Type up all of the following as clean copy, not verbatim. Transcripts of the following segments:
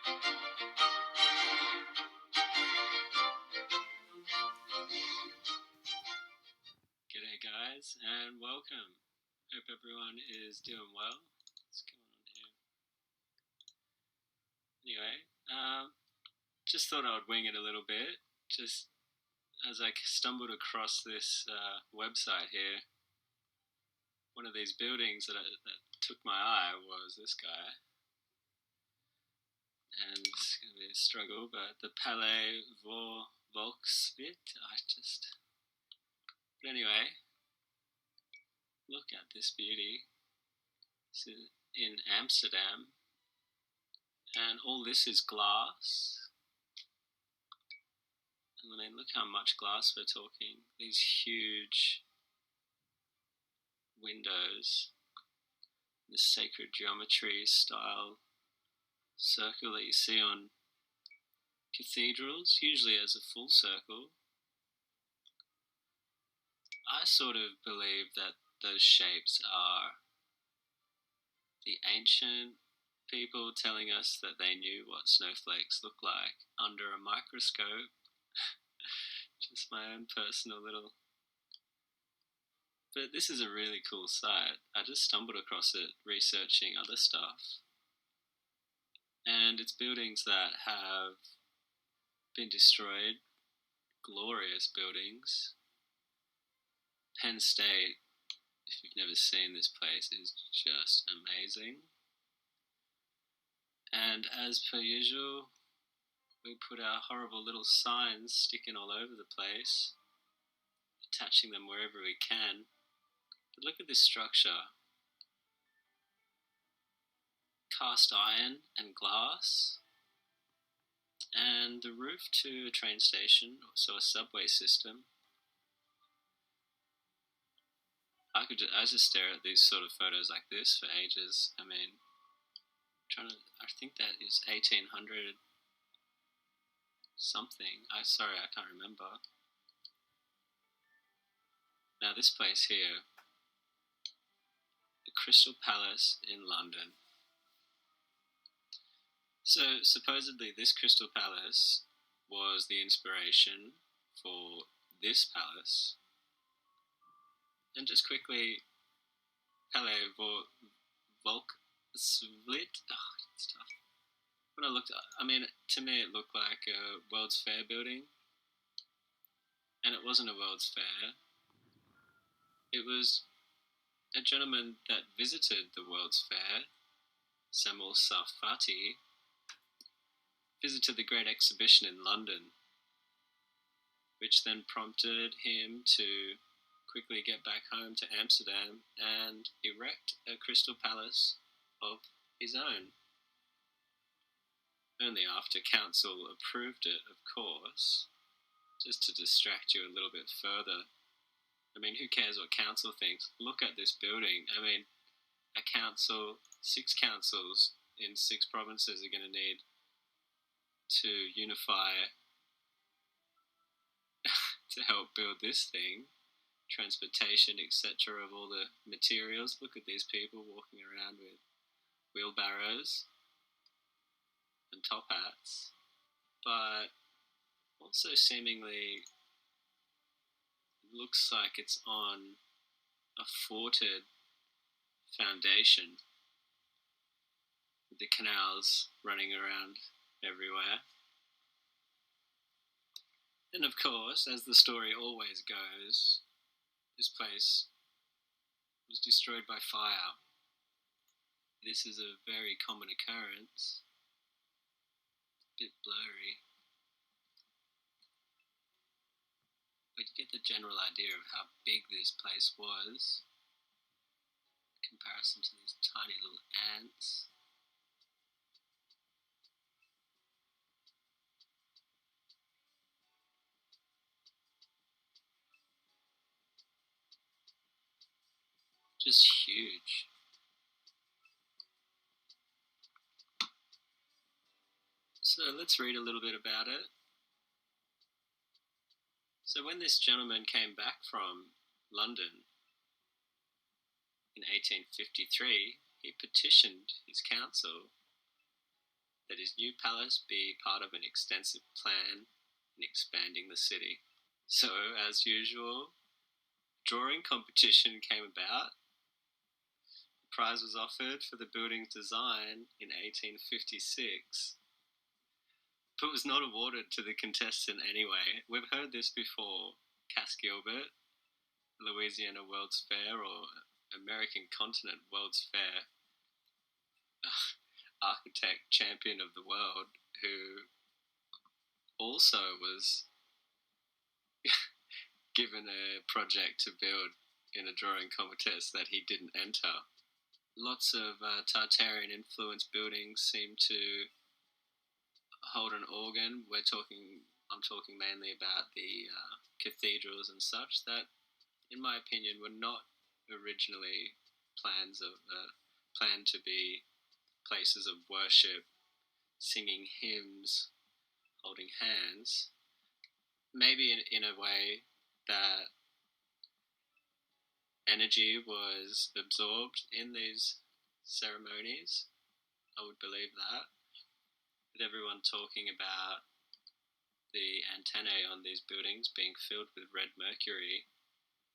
G'day guys and welcome. Hope everyone is doing well. What's going on here? Anyway, just thought I would wing it a little bit. Just as I stumbled across this website here, one of these buildings that took my eye was this guy. And it's going to be a struggle, but the Palais Volkswirt, But anyway, look at this beauty. It's in Amsterdam, and all this is glass. And I mean, look how much glass we're talking. These huge windows, this sacred geometry style circle that you see on cathedrals, usually as a full circle. I sort of believe that those shapes are the ancient people telling us that they knew what snowflakes look like under a microscope. Just my own personal little... But this is a really cool site. I just stumbled across it researching other stuff. And it's buildings that have been destroyed, glorious buildings. Penn State, if you've never seen this place, is just amazing. And as per usual, we put our horrible little signs sticking all over the place, attaching them wherever we can. But look at this structure. Cast iron and glass, and the roof to a train station, so a subway system. I just stare at these sort of photos like this for ages. I mean, I think that is 1800 something. Sorry, I can't remember. Now this place here, the Crystal Palace in London. So supposedly this Crystal Palace was the inspiration for this palace. And just quickly, Palais Volkswirt. Oh, it's tough. When I looked, I mean, to me it looked like a World's Fair building, and it wasn't a World's Fair. It was a gentleman that visited the World's Fair, Samuel Sarfati, visited the Great Exhibition in London, which then prompted him to quickly get back home to Amsterdam and erect a crystal palace of his own. Only after council approved it, of course, just to distract you a little bit further. I mean, who cares what council thinks? Look at this building. I mean, a council, 6 councils in 6 provinces are going to need to unify to help build this thing. Transportation, etc., of all the materials. Look at these people walking around with wheelbarrows and top hats, but also seemingly looks like it's on a forted foundation with the canals running around everywhere. And of course, as the story always goes, this place was destroyed by fire. This is a very common occurrence. A bit blurry, but you get the general idea of how big this place was in comparison to these tiny little ants. Just huge. So let's read a little bit about it. So when this gentleman came back from London in 1853, he petitioned his council that his new palace be part of an extensive plan in expanding the city. So, as usual, drawing competition came about. The prize was offered for the building's design in 1856, but was not awarded to the contestant anyway. We've heard this before. Cass Gilbert, Louisiana World's Fair, or American Continent World's Fair architect champion of the world, who also was given a project to build in a drawing contest that he didn't enter. Lots of Tartarian influence buildings seem to hold an organ. I'm talking mainly about the cathedrals and such that, in my opinion, were not originally planned to be places of worship, singing hymns, holding hands. Maybe in a way that energy was absorbed in these ceremonies. I would believe that. With everyone talking about the antennae on these buildings being filled with red mercury,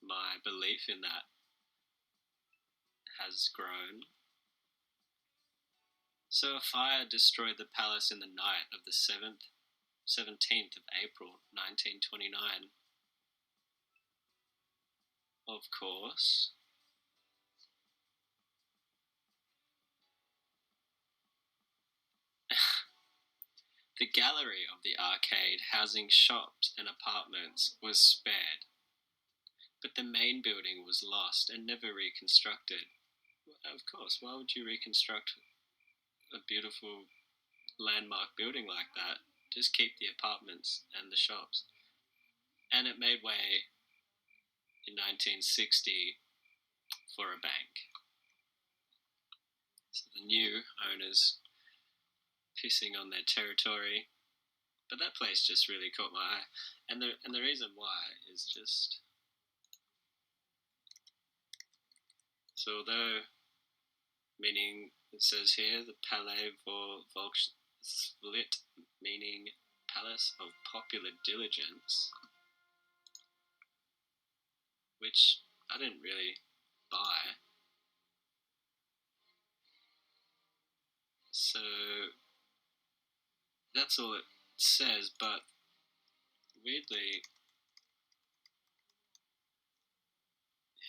my belief in that has grown. So a fire destroyed the palace in the night of the 17th of April, 1929. Of course, the gallery of the arcade, housing shops and apartments, was spared, but the main building was lost and never reconstructed. Of course, why would you reconstruct a beautiful landmark building like that? Just keep the apartments and the shops. And it made way in 1960 for a bank. So the new owners pissing on their territory. But that place just really caught my eye. And the reason why is just... So although, meaning, it says here, the Palais Volkslied, meaning Palace of Popular Diligence, which I didn't really buy. So that's all it says, but weirdly,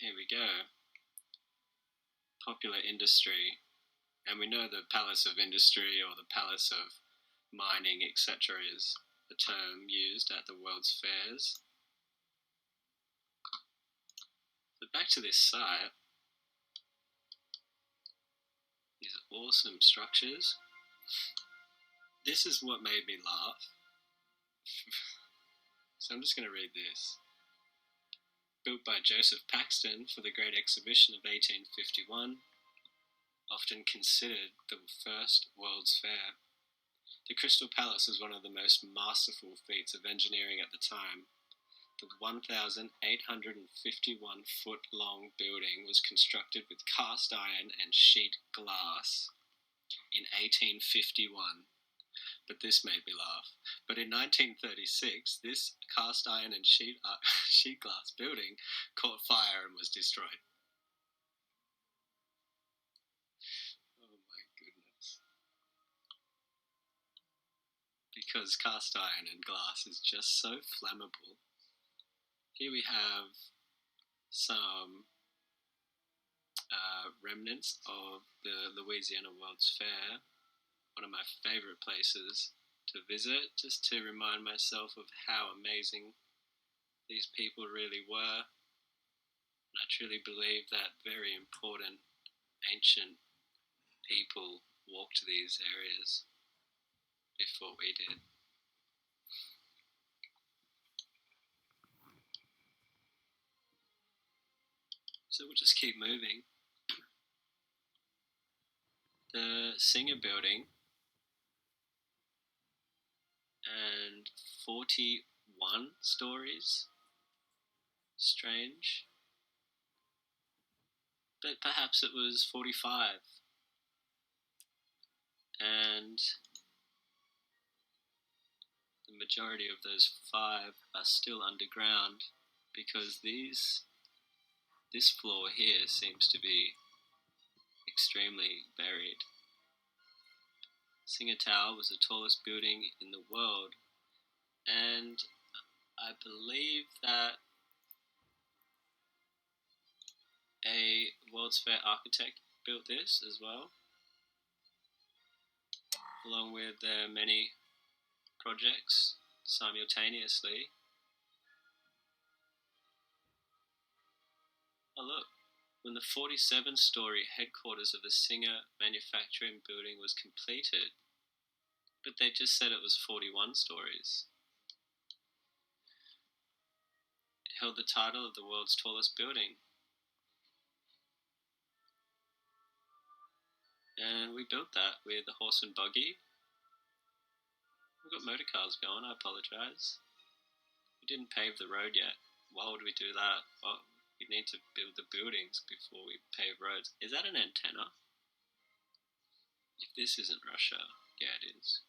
here we go. Popular industry, and we know the Palace of Industry or the Palace of Mining, etc. is a term used at the World's Fairs. But back to this site. These awesome structures. This is what made me laugh. So I'm just going to read this. Built by Joseph Paxton for the Great Exhibition of 1851, often considered the first World's Fair. The Crystal Palace was one of the most masterful feats of engineering at the time. The 1,851-foot-long building was constructed with cast iron and sheet glass in 1851. But this made me laugh. But in 1936, this cast iron and sheet glass building caught fire and was destroyed. Oh my goodness. Because cast iron and glass is just so flammable. Here we have some remnants of the Louisiana World's Fair, one of my favorite places to visit, just to remind myself of how amazing these people really were. And I truly believe that very important ancient people walked these areas before we did. So we'll just keep moving. The Singer Building and 41 stories. Strange. But perhaps it was 45. And majority of those 5 are still underground because this floor here seems to be extremely buried. Singer Tower was the tallest building in the world, and I believe that a World's Fair architect built this as well, along with their many projects simultaneously. Oh look, when the 47-story headquarters of the Singer manufacturing building was completed, but they just said it was 41 stories. It held the title of the world's tallest building. And we built that with a horse and buggy. We've got motor cars going, I apologise. We didn't pave the road yet. Why would we do that? Well, we need to build the buildings before we pave roads. Is that an antenna? If this isn't Russia, yeah it is.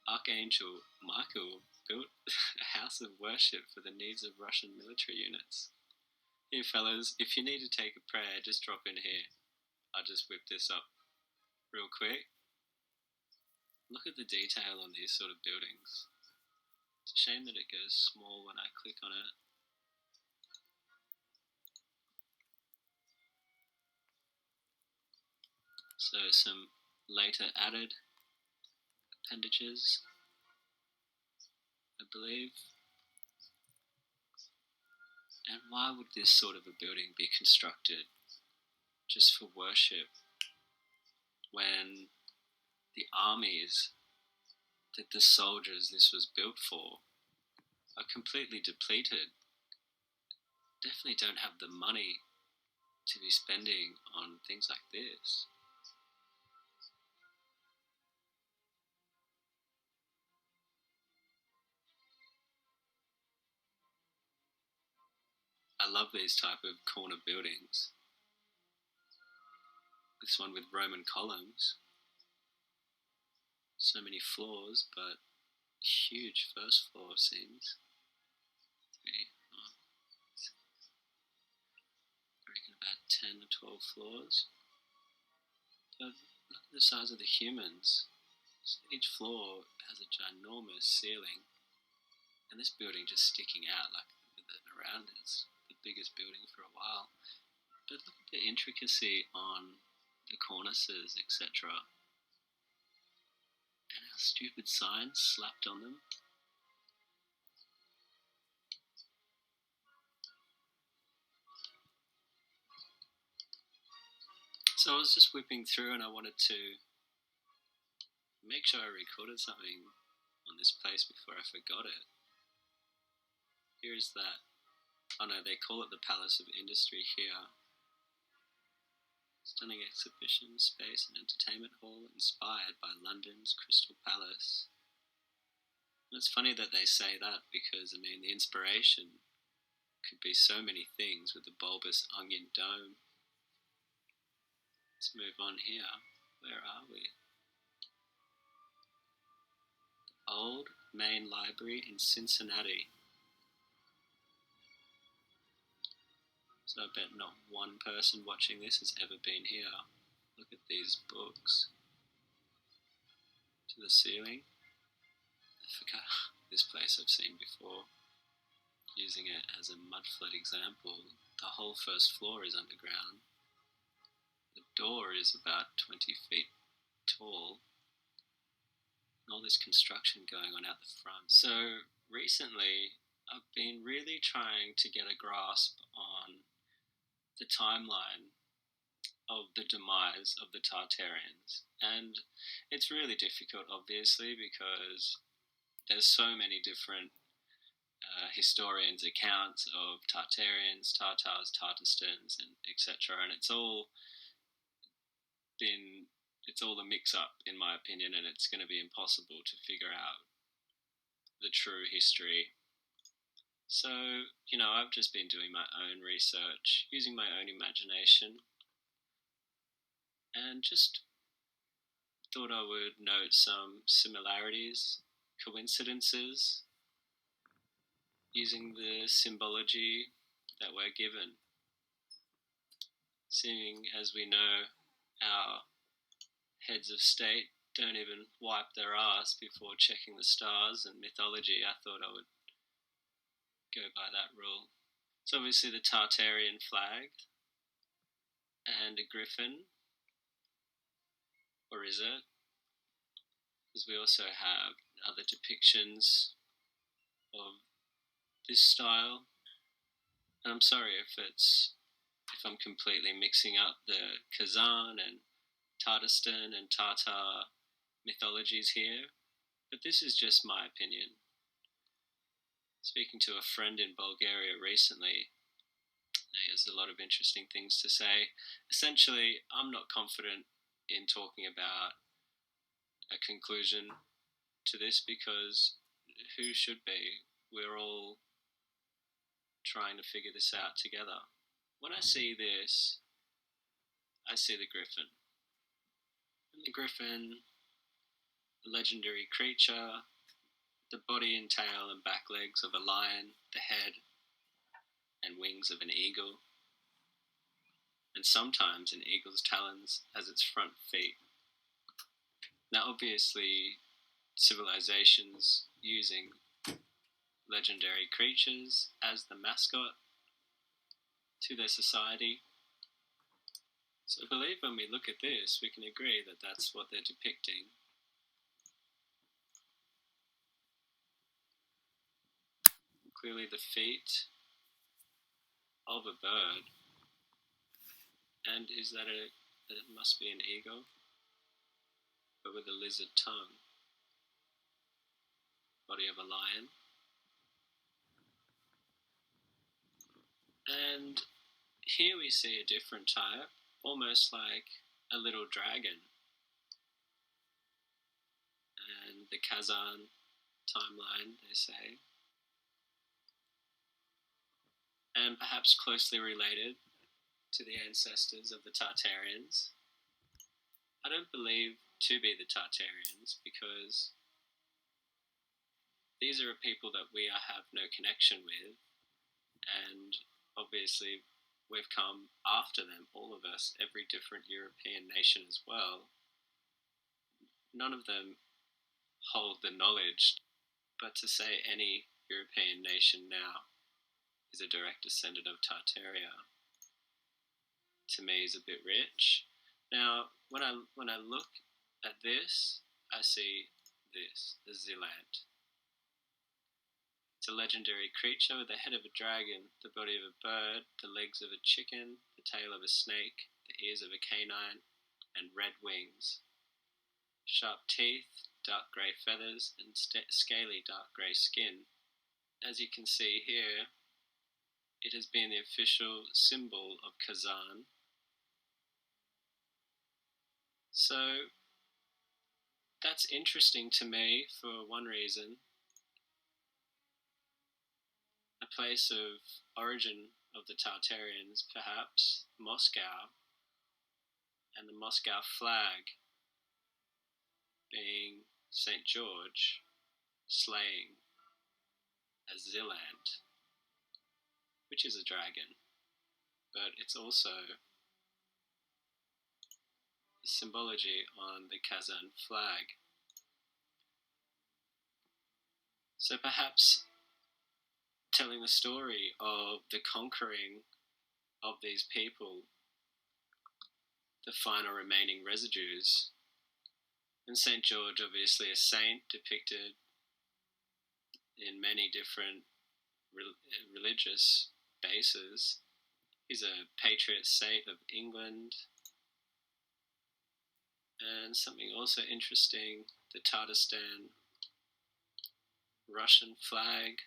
Archangel Michael built a house of worship for the needs of Russian military units. Here fellas, if you need to take a prayer, just drop in here. I'll just whip this up real quick. Look at the detail on these sort of buildings. It's a shame that it goes small when I click on it. So some later added appendages, I believe. And why would this sort of a building be constructed just for worship when the armies that the soldiers this was built for are completely depleted? Definitely don't have the money to be spending on things like this. I love these type of corner buildings. This one with Roman columns. So many floors, but huge first floor seems. 3, I reckon about 10 or 12 floors. But look at the size of the humans. Each floor has a ginormous ceiling, and this building just sticking out like around it's the biggest building for a while. But look at the intricacy on the cornices, etc. And how stupid signs slapped on them. So I was just whipping through and I wanted to make sure I recorded something on this place before I forgot it. Here is that. Oh no, they call it the Palace of Industry here. Stunning exhibition space and entertainment hall inspired by London's Crystal Palace. And it's funny that they say that because, I mean, the inspiration could be so many things with the bulbous onion dome. Let's move on here. Where are we? The Old Main Library in Cincinnati. So I bet not one person watching this has ever been here. Look at these books. To the ceiling. I forgot this place I've seen before. Using it as a mud flood example. The whole first floor is underground. The door is about 20 feet tall. And all this construction going on out the front. So recently I've been really trying to get a grasp on the timeline of the demise of the Tartarians. And it's really difficult, obviously, because there's so many different historians' accounts of Tartarians, Tartars, Tartarstans, and etc. And it's all a mix-up, in my opinion, and it's going to be impossible to figure out the true history. So, I've just been doing my own research, using my own imagination. and just thought I would note some similarities, coincidences, using the symbology that we're given. Seeing as we know our heads of state don't even wipe their ass before checking the stars and mythology, I thought I would go by that rule. So obviously the Tartarian flag and a griffin, or is it? Because we also have other depictions of this style. And I'm sorry if I'm completely mixing up the Kazan and Tatarstan and Tatar mythologies here, but this is just my opinion. Speaking to a friend in Bulgaria recently, he has a lot of interesting things to say. Essentially, I'm not confident in talking about a conclusion to this because who should be? We're all trying to figure this out together. When I see this, I see the griffin. And the griffin, a legendary creature, the body and tail and back legs of a lion, the head and wings of an eagle, and sometimes an eagle's talons as its front feet. Now, obviously, civilizations using legendary creatures as the mascot to their society. So I believe when we look at this, we can agree that that's what they're depicting. Clearly the feet of a bird. And is that it must be an eagle, but with a lizard tongue. Body of a lion. And here we see a different type, almost like a little dragon. And the Kazan timeline, they say. And perhaps closely related to the ancestors of the Tartarians. I don't believe to be the Tartarians because these are a people that we have no connection with, and obviously we've come after them, all of us, every different European nation as well. None of them hold the knowledge, but to say any European nation now is a direct descendant of Tartaria, to me is a bit rich. Now, when I look at this, I see this, the Zealand. It's a legendary creature with the head of a dragon, the body of a bird, the legs of a chicken, the tail of a snake, the ears of a canine, and red wings. Sharp teeth, dark grey feathers, and scaly dark grey skin. As you can see here, it has been the official symbol of Kazan. So that's interesting to me for one reason. A place of origin of the Tartarians, perhaps, Moscow, and the Moscow flag being St. George slaying a Zealand, which is a dragon, but it's also the symbology on the Kazan flag. So perhaps telling the story of the conquering of these people, the final remaining residues, and St. George, obviously a saint depicted in many different religious bases. He's a patriot saint of England. And something also interesting, the Tatarstan Russian flag,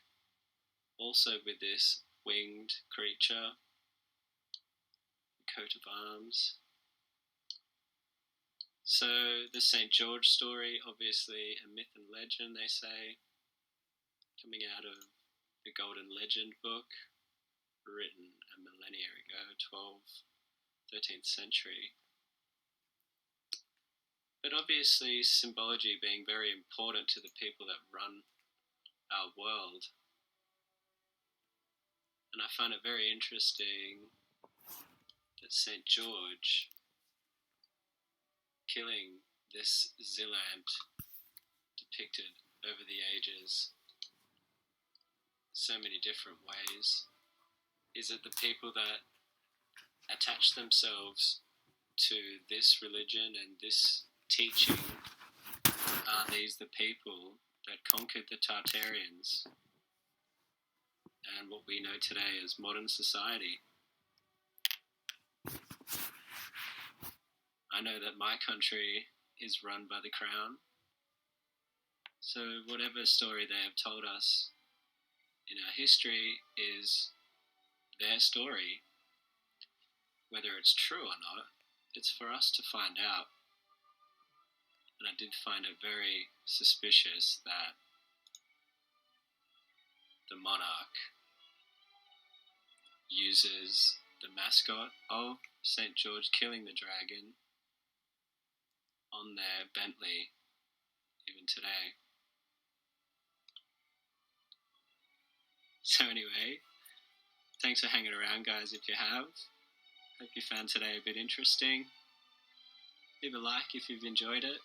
also with this winged creature, coat of arms. So the St. George story, obviously a myth and legend, they say, coming out of the Golden Legend book, written a millennia ago, 13th century. But obviously, symbology being very important to the people that run our world. And I find it very interesting that St. George killing this Zealand depicted over the ages so many different ways is that the people that attach themselves to this religion and this teaching are these the people that conquered the Tartarians and what we know today as modern society. I know that my country is run by the crown, so whatever story they have told us in our history is their story. Whether it's true or not, it's for us to find out. And I did find it very suspicious that the monarch uses the mascot of St. George killing the dragon on their Bentley even today. So anyway, thanks for hanging around, guys, if you have. Hope you found today a bit interesting. Leave a like if you've enjoyed it.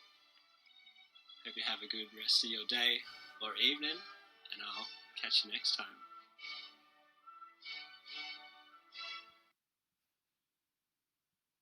Hope you have a good rest of your day or evening, and I'll catch you next time.